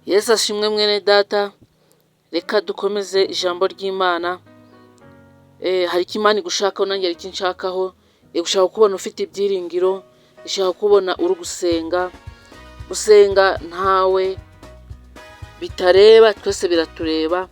Yesu ashimwe mwene data, reka dukomeze ijambo ry'Imana. Hari icyo Imana igushakaho, nanjye hari icyo nshakaho. Igushaka kubona ufite ibyiringiro, ishaka kubona uri gusenga. Gusenga ntawe bitareba, twese biratureba.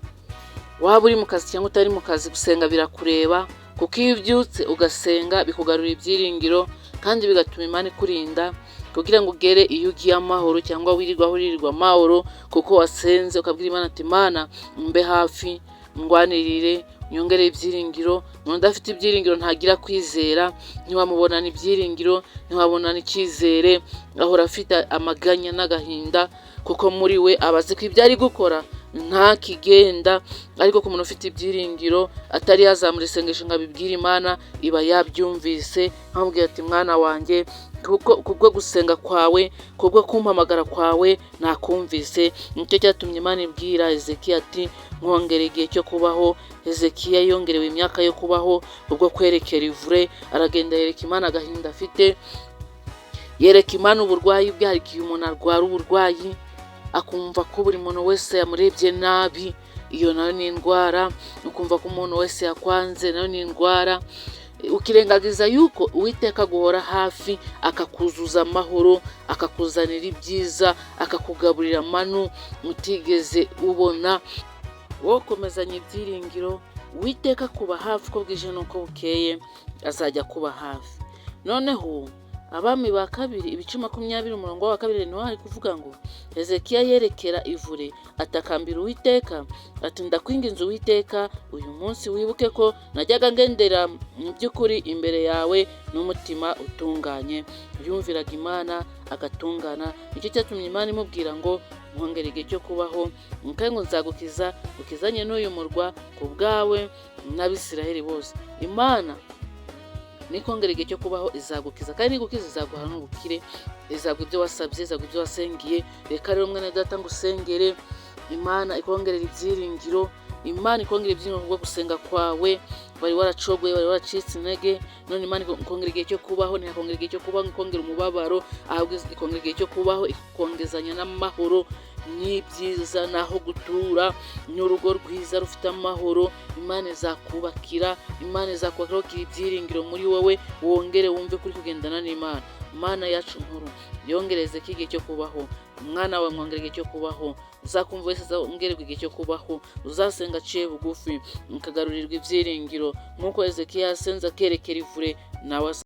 Waba uri mu kazi cyangwa utari mu kazi, gusenga birakureba, kuko iyo ubyutse ugasenga bikugarura ibyiringiro, kandi bigatuma Imana ikurinda kugira ngo ugere iyo ugiye amahoro, cyangwa wirirwa amahoro kuko wasenze ukabwira Imana ati Mana mbe hafi, ndwanirire, nyongereye ibyiringiro. Umuntu udafite ibyiringiro ntagira kwizera, ntiwamubonana ibyiringiro, ntiwabonana icyizere, ahora afite amaganya n'agahinda, kuko muri we aba azi ko ibyo ari gukora nta kigenda. Ariko ku muntu ufite ibyiringiro, atari yazamura isengesho ngo abibwire Imana, iba yabyumvise, nkamubwira ati mwana wanjye, kubwo gusenga kwawe, kubwo kumpamagara kwawe nakumvise. Nicyo cyatumye Imana ibwira Hezekiya ati mwongere igihe cyo kubaho. Hezekiya yongerewe imyaka yo kubaho kubwo kwerekera ivure. Aragenda yereka Imana agahinda afite, yereka Imana uburwayi bwe. Hari igihe umuntu arwara uburwayi akumva ko buri muntu wese yamurebye nabi, iyo nayo ni indwara. Ukumva ko umuntu wese yakwanze, nayo ni indwara. Ukirengagiza yuko Uwiteka guhora hafi, akakuzuza amahoro, akakuzanira ibyiza, akakugaburira manu utigeze ubona. Wowe komezanya ibyiringiro, Uwiteka kuba hafi uko bwije n'uko bukeye, azajya kuba hafi. Noneho Abami ba kabiri 20 umurongo wa 2 niho hari kuvuga ngo Hezekiya yerekera ivure atakambira Uwiteka ati ndakwinginze Uwiteka, uyu munsi wibuke ko najyaga ngendera mu by'ukuri imbere yawe n'umutima utunganye. Yumviraga Imana agatungana. Icyo cyatumye Imana imubwira ngo mwongere igihe cyo kubaho, ngo nzagukiza, ukizanye n'uyu murwa ku bwawe n'Abisiraheli bose. Imana nikongera igihe cyo kubaho izagukiza, kandi nigukiza izaguha n'ubukire, izaguha ibyo wasabye, izaguha ibyo wasengiye. Reka rero mwene data ngusengere, Imana ikongerera ibyiringiro, Imana ikongera ibyiringiro bwo gusenga kwawe. Wari waracogoye, wari waracitse intege, none Imana ikongera igihe cyo kubaho. Ntikongera igihe cyo kubaho ikongera umubabaro, ahubwo ikongera igihe cyo kubaho ikongezanya n'amahoro n'ibyiza, naho gutura n'urugo rwiza rufite amahoro. Imana izakubakira, Imana izakubakira ibyiringiro muri wowe, wongere wumve kuri kugendana n'Imana. Mana yacu nkuru, yongereze igihe cyo kubaho. Umwana wawe mwongere igihe cyo kubaho, uzakumva wese azongererwa igihe cyo kubaho, uzasenga aciye bugufi, ukagarurirwa ibyiringiro nk'uko Hezekiya yasenze akerekera ivure, nawe